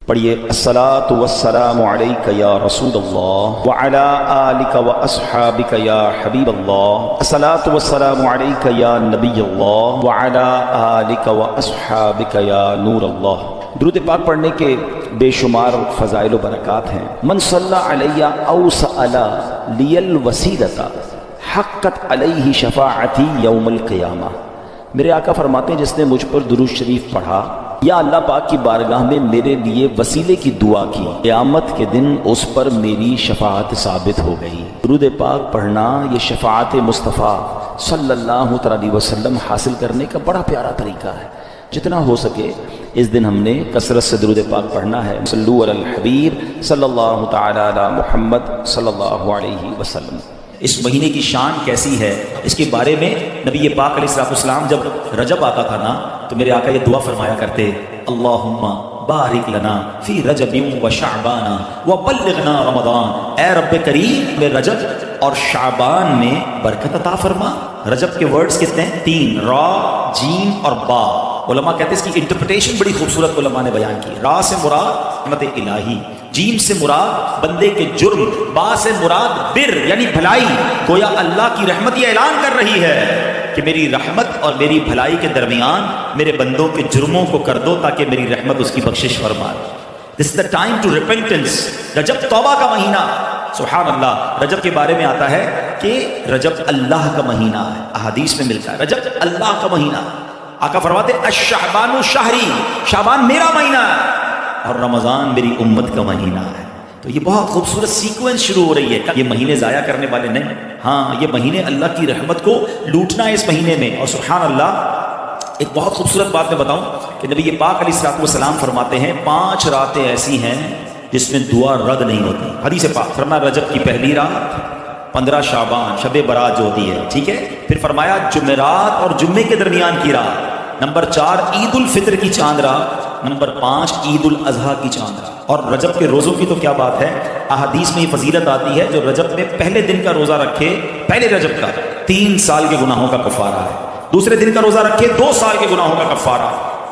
پڑھیے الصلاۃ والسلام علیک یا رسول اللہ وعلی آلک واصحابک یا حبیب اللہ، الصلاۃ والسلام علیک یا نبی اللہ وعلی آلک واصحابک یا نور اللہ۔ درود پاک پڑھنے کے بے شمار فضائل و برکات ہیں۔ من صلی علی او سأل لی الوسیلۃ حقت علیہ شفاعتی یوم القیامہ۔ میرے آقا فرماتے ہیں جس نے مجھ پر درود شریف پڑھا یا اللہ پاک کی بارگاہ میں میرے لیے وسیلے کی دعا کی، قیامت کے دن اس پر میری شفاعت ثابت ہو گئی۔ درود پاک پڑھنا یہ شفاعت مصطفیٰ صلی اللہ علیہ وسلم حاصل کرنے کا بڑا پیارا طریقہ ہے۔ جتنا ہو سکے اس دن ہم نے کثرت سے درود پاک پڑھنا ہے۔ صلو علی الحبیب صلی اللہ تعالی علی محمد صلی اللہ علیہ وسلم۔ اس مہینے کی شان کیسی ہے اس کے بارے میں نبی پاک علیہ السلام جب رجب آتا تھا نا تو میرے آقا یہ دعا فرمایا کرتے، اللہم بارک لنا فی رجب و شعبان و بلغنا رمضان۔ اے رب کریم میں رجب اور شعبان میں برکت عطا فرما۔ رجب کے ورڈز کتنے ہیں؟ 3، را، جیم اور با۔ علماء کہتے ہیں اس کی انٹرپریٹیشن بڑی خوبصورت علماء نے بیان کی۔ را سے مراد رحمت الہی، جیم سے مراد بندے کے جرم، با سے مراد بر یعنی بھلائی۔ گویا اللہ کی رحمت یہ اعلان کر رہی ہے کہ میری رحمت اور میری بھلائی کے درمیان میرے بندوں کے جرموں کو کر دو تاکہ میری رحمت اس کی بخشش فرمائے۔ This is the time to repentance۔ رجب توبہ کا مہینہ، سبحان اللہ۔ رجب کے بارے میں آتا ہے کہ رجب اللہ کا مہینہ ہے، احادیث میں ملتا ہے رجب اللہ کا مہینہ۔ آقا فرماتے الشعبان شہری، شعبان میرا مہینہ ہے اور رمضان میری امت کا مہینہ ہے۔ تو یہ بہت خوبصورت سیکوینس شروع ہو رہی ہے۔ یہ مہینے ضائع کرنے والے نہیں، ہاں یہ مہینے اللہ کی رحمت کو لوٹنا ہے اس مہینے میں۔ اور سبحان اللہ ایک بہت خوبصورت بات میں بتاؤں کہ نبی پاک علیہ السلام فرماتے ہیں 5 راتیں ایسی ہیں جس میں دعا رد نہیں ہوتی۔ حدیث پاک فرمایا رجب کی پہلی رات، 15 شعبان شب برات جو ہوتی ہے، ٹھیک ہے، پھر فرمایا جمعرات اور جمعے کے درمیان کی رات، نمبر 4 عید الفطر کی چاند رات، نمبر 5 عید الاضحیٰ کی چاند رات۔ اور رجب کے روزوں کی تو کیا بات ہے، احادیث میں یہ فضیلت آتی ہے جو رجب میں پہلے دن کا روزہ رکھے، پہلے رجب کا 3 سال کے گناہوں کا کفارہ ہے، دوسرے دن کا روزہ رکھے 2 سال کے گناہوں کا کفارہ،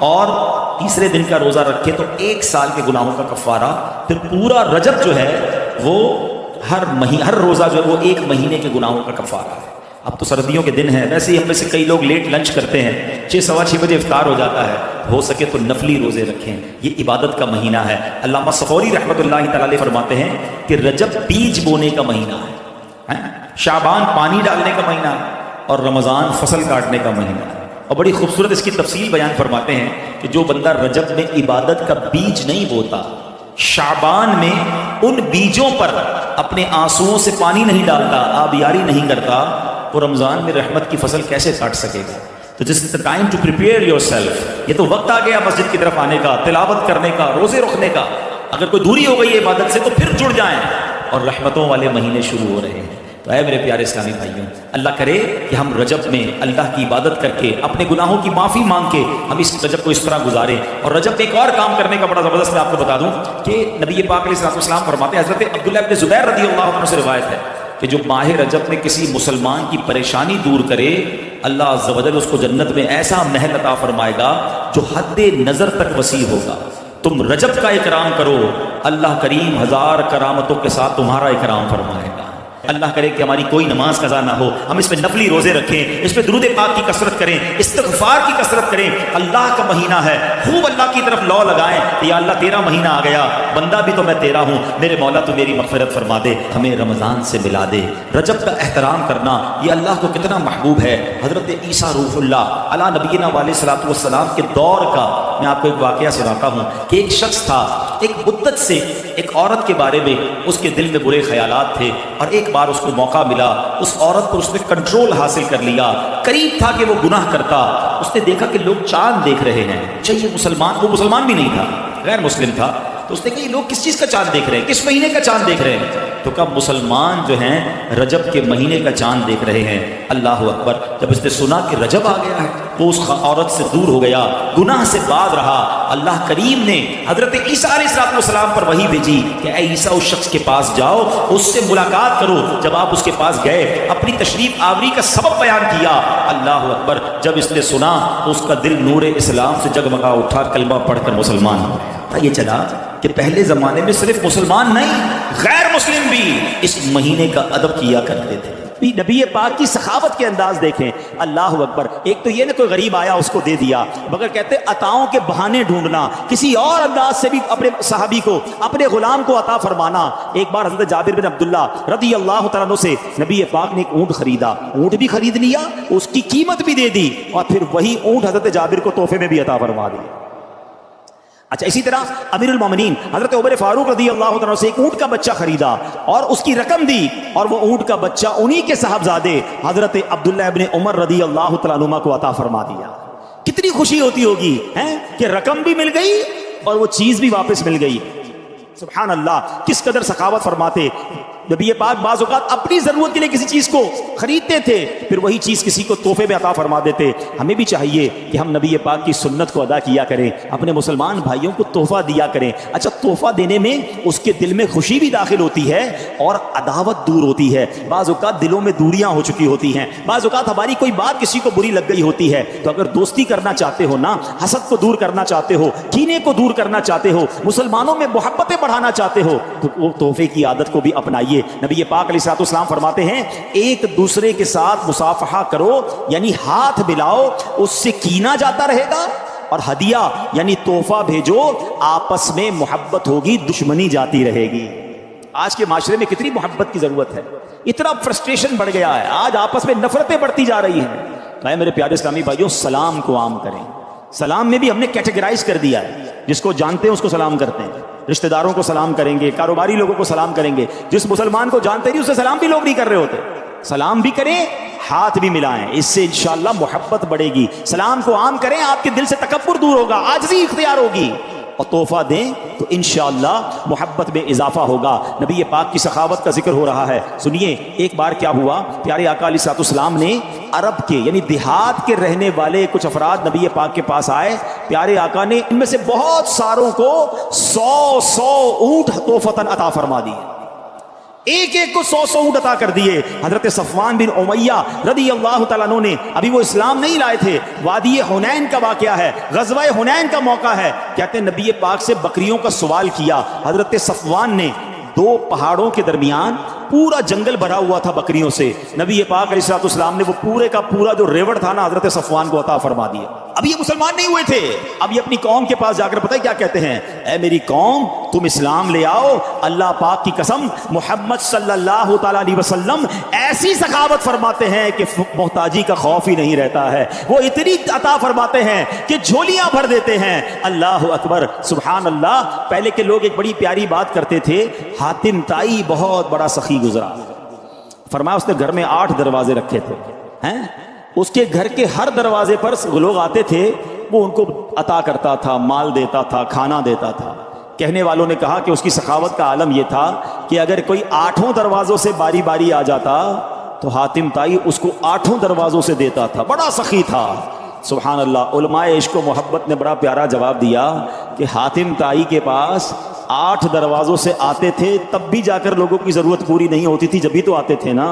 اور تیسرے دن کا روزہ رکھے تو 1 سال کے گناہوں کا کفارہ۔ پھر پورا رجب جو ہے وہ ہر روزہ جو ہے وہ 1 مہینے کے گناہوں کا کفارہ ہے۔ اب تو سردیوں کے دن ہیں، ویسے ہی ہم میں سے کئی لوگ لیٹ لنچ کرتے ہیں، 6 سوا 6 بجے افطار ہو جاتا ہے، ہو سکے تو نفلی روزے رکھیں، یہ عبادت کا مہینہ ہے۔ علامہ صفوری رحمۃ اللہ تعالی علیہ فرماتے ہیں کہ رجب بیج بونے کا مہینہ ہے، شعبان پانی ڈالنے کا مہینہ ہے، اور رمضان فصل کاٹنے کا مہینہ ہے۔ اور بڑی خوبصورت اس کی تفصیل بیان فرماتے ہیں کہ جو بندہ رجب میں عبادت کا بیج نہیں بوتا، شعبان میں ان بیجوں پر اپنے آنسوؤں سے پانی نہیں ڈالتا، آبیاری نہیں کرتا، وہ رمضان میں رحمت کی فصل کیسے کاٹ سکے گا؟ تو جس دا time to prepare yourself, یہ تو وقت آ گیا مسجد کی طرف آنے کا، تلاوت کرنے کا، روزے رکھنے کا۔ اگر کوئی دوری ہو گئی ہے عبادت سے تو پھر جڑ جائیں، اور رحمتوں والے مہینے شروع ہو رہے ہیں۔ تو اے میرے پیارے اسلامی بھائیوں، اللہ کرے کہ ہم رجب میں اللہ کی عبادت کر کے اپنے گناہوں کی معافی مانگ کے ہم اس رجب کو اس طرح گزاریں۔ اور رجب میں ایک اور کام کرنے کا بڑا زبردست میں آپ کو بتا دوں کہ نبی پاک علیہ السلام فرماتے ہیں، حضرت عبداللہ ابن زبیر رضی اللہ عنہ سے روایت ہے کہ جو ماہ رجب میں کسی مسلمان کی پریشانی دور کرے، اللہ عز و جل اس کو جنت میں ایسا محل عطا فرمائے گا جو حد نظر تک وسیع ہوگا۔ تم رجب کا اکرام کرو، اللہ کریم 1000 کرامتوں کے ساتھ تمہارا اکرام فرمائے گا۔ اللہ کرے کہ ہماری کوئی نماز قضا نہ ہو، ہم اس میں نفلی روزے رکھیں، اس میں درود پاک کی کثرت کریں، استغفار کی کثرت کریں۔ اللہ کا مہینہ ہے، خوب اللہ کی طرف لو لگائیں، یا اللہ تیرا مہینہ آ گیا، بندہ بھی تو میں تیرا ہوں، میرے مولا تو میری مغفرت فرما دے، ہمیں رمضان سے ملا دے۔ رجب کا احترام کرنا یہ اللہ کو کتنا محبوب ہے۔ حضرت عیسیٰ روح اللہ علی نبینا علیہ الصلوۃ والسلام کے دور کا میں آپ کو ایک واقعہ سناتا ہوں کہ ایک شخص تھا، ایک مدت سے ایک عورت کے بارے میں اس کے دل میں برے خیالات تھے، اور ایک بار اس کو موقع ملا، اس عورت پر اس نے کنٹرول حاصل کر لیا۔ قریب تھا کہ وہ گناہ کرتا، اس نے دیکھا کہ لوگ چاند دیکھ رہے ہیں، چاہیے وہ مسلمان بھی نہیں تھا، غیر مسلم تھا، تو اس نے کہا یہ لوگ کس چیز کا چاند دیکھ رہے ہیں، کس مہینے کا چاند دیکھ رہے ہیں؟ تو کہا مسلمان جو ہیں رجب کے مہینے کا چاند دیکھ رہے ہیں۔ اللہ اکبر! جب اس نے سنا کہ رجب آ گیا ہے وہ اس عورت سے دور ہو گیا، گناہ سے باز رہا۔ اللہ کریم نے حضرت عیسیٰ علیہ السلام پر وحی بھیجی کہ اے عیسیٰ اس شخص کے پاس جاؤ، اس سے ملاقات کرو۔ جب آپ اس کے پاس گئے، اپنی تشریف آوری کا سبب بیان کیا۔ اللہ اکبر! جب اس نے سنا تو اس کا دل نور اسلام سے جگمگا اٹھا، کلمہ پڑھ کر مسلمان ہو گیا۔ یہ چلا کہ پہلے زمانے میں صرف مسلمان نہیں غیر مسلم بھی اس مہینے کا ادب کیا کرتے تھے۔ نبی پاک کی سخاوت کے انداز دیکھیں، اللہ اکبر۔ ایک تو یہ نہ کوئی غریب آیا اس کو دے دیا، مگر کہتے عطاؤں کے بہانے ڈھونڈنا، کسی اور انداز سے بھی اپنے صحابی کو، اپنے غلام کو عطا فرمانا۔ ایک بار حضرت جابر بن عبداللہ رضی اللہ تعالیٰ عنہ سے نبی پاک نے ایک اونٹ خریدا، اونٹ بھی خرید لیا، اس کی قیمت بھی دے دی، اور پھر وہی اونٹ حضرت جابر کو تحفے میں بھی عطا فرما دی۔ اچھا، اسی طرح امیر المومنین حضرت عمر فاروق رضی اللہ تعالیٰ سے ایک اونٹ کا بچہ خریدا اور اس کی رقم دی، اور وہ اونٹ کا بچہ انہی کے صاحبزادے حضرت عبداللہ ابن عمر رضی اللہ تعالیٰ عنہ کو عطا فرما دیا۔ کتنی خوشی ہوتی ہوگی کہ رقم بھی مل گئی اور وہ چیز بھی واپس مل گئی۔ سبحان اللہ، کس قدر سخاوت فرماتے نبی پاک۔ بعض اوقات اپنی ضرورت کے لیے کسی چیز کو خریدتے تھے، پھر وہی چیز کسی کو تحفے میں عطا فرما دیتے۔ ہمیں بھی چاہیے کہ ہم نبی پاک کی سنت کو ادا کیا کریں، اپنے مسلمان بھائیوں کو تحفہ دیا کریں۔ اچھا، تحفہ دینے میں اس کے دل میں خوشی بھی داخل ہوتی ہے اور عداوت دور ہوتی ہے۔ بعض اوقات دلوں میں دوریاں ہو چکی ہوتی ہیں، بعض اوقات ہماری کوئی بات کسی کو بری لگ گئی ہوتی ہے، تو اگر دوستی کرنا چاہتے ہو نا، حسد کو دور کرنا چاہتے ہو، کینے کو دور کرنا چاہتے ہو، مسلمانوں میں محبتیں بڑھانا چاہتے ہو، تو وہ تحفے کی عادت کو بھی اپنائیے۔ نبی پاک علیہ الصلوۃ والسلام فرماتے ہیں ایک دوسرے کے ساتھ مصافحہ کرو، یعنی ہاتھ ملاؤ، اس سے کینہ جاتا رہے گا، اور ہدیہ یعنی تحفہ بھیجو، آپس میں محبت ہوگی، دشمنی جاتی رہے گی۔ آج کے معاشرے میں کتنی محبت کی ضرورت ہے، اتنا فرسٹریشن بڑھ گیا ہے، آج آپس میں نفرتیں بڑھتی جا رہی ہیں۔ تو میرے پیارے اسلامی بھائیوں، سلام کو عام کریں۔ سلام میں بھی ہم نے کیٹیگرائز کر دیا ہے، جس کو جانتے ہیں اس کو سلام کرتے ہیں، رشتہ داروں کو سلام کریں گے، کاروباری لوگوں کو سلام کریں گے، جس مسلمان کو جانتے نہیں اسے سلام بھی لوگ نہیں کر رہے ہوتے۔ سلام بھی کریں، ہاتھ بھی ملائیں، اس سے انشاءاللہ محبت بڑھے گی۔ سلام کو عام کریں، آپ کے دل سے تکبر دور ہوگا، عاجزی اختیار ہوگی، اور تحفہ دیں تو انشاءاللہ محبت میں اضافہ ہوگا۔ نبی پاک کی سخاوت کا ذکر ہو رہا ہے، سنیے ایک بار کیا ہوا، پیارے آقا علیہ الصلوۃ والسلام نے عرب کے یعنی دیہات کے رہنے والے کچھ افراد نبی پاک کے پاس آئے۔ پیارے آقا نے ان میں سے بہت ساروں کو 100 اونٹ تحفۃً عطا فرما دیے، ایک ایک کو 100 اونٹ عطا کر دیے۔ حضرت صفوان بن امیہ رضی اللہ تعالیٰ عنہ نے، ابھی وہ اسلام نہیں لائے تھے، وادی حنین کا واقعہ ہے، غزوہ حنین کا موقع ہے، کہتے ہیں نبی پاک سے بکریوں کا سوال کیا۔ حضرت صفوان نے، دو پہاڑوں کے درمیان پورا جنگل بھرا ہوا تھا بکریوں سے، نبی پاک علیہ الصلوۃ والسلام نے وہ پورے کا پورا جو ریوڑ تھا نا حضرت صفوان کو عطا فرما دیا۔ اب یہ مسلمان نہیں ہوئے تھے، اب یہ اپنی قوم کے پاس جا کر پتہ ہے کیا کہتے ہیں، اے میری قوم تم اسلام لے آؤ، اللہ پاک کی قسم محمد صلی اللہ تعالیٰ علیہ وسلم ایسی سخاوت فرماتے ہیں کہ محتاجی کا خوف ہی نہیں رہتا ہے، وہ اتنی عطا فرماتے ہیں کہ جھولیاں بھر دیتے ہیں۔ اللہ اکبر، سبحان اللہ۔ پہلے کے لوگ ایک بڑی پیاری بات کرتے تھے، حاتم طائی بہت بڑا سخی گزرا، فرمایا اس نے گھر میں 8 دروازے رکھے تھے، اس کے گھر کے ہر دروازے پر لوگ آتے تھے، وہ ان کو عطا کرتا تھا، مال دیتا تھا، کھانا دیتا تھا۔ کہنے والوں نے کہا کہ اس کی سخاوت کا عالم یہ تھا کہ اگر کوئی 8 دروازوں سے باری باری آ جاتا تو حاتم طائی اس کو 8 دروازوں سے دیتا تھا، بڑا سخی تھا۔ سبحان اللہ۔ علماء عشق و محبت نے بڑا پیارا جواب دیا کہ حاتم طائی کے پاس 8 دروازوں سے آتے تھے، تب بھی جا کر لوگوں کی ضرورت پوری نہیں ہوتی تھی، جبھی تو آتے تھے نا۔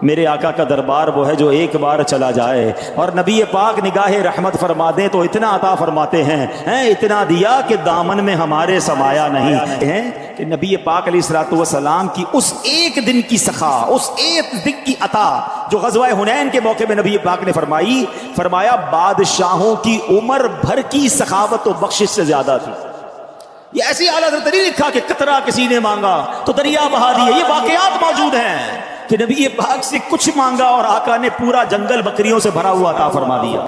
میرے آقا کا دربار وہ ہے جو ایک بار چلا جائے، اور نبی پاک نگاہ رحمت فرما دیں تو اتنا عطا فرماتے ہیں، اتنا دیا کہ دامن میں ہمارے سمایا نہیں ہے، کہ نبی پاک علیہ الصلوۃ والسلام کی اس ایک دن کی سخا، اس ایک دن کی عطا جو غزوہ حنین کے موقع میں نبی پاک نے فرمائی، فرمایا بادشاہوں کی عمر بھر کی سخاوت و بخشش سے زیادہ تھی۔ یہ ایسی اعلیٰ حضرت نہیں لکھا کہ قطرہ کسی نے مانگا تو دریا بہا دیے، یہ واقعات موجود ہیں کہ نبی پاک سے کچھ مانگا اور آقا نے پورا جنگل بکریوں سے بھرا ہوا عطا فرما دیا۔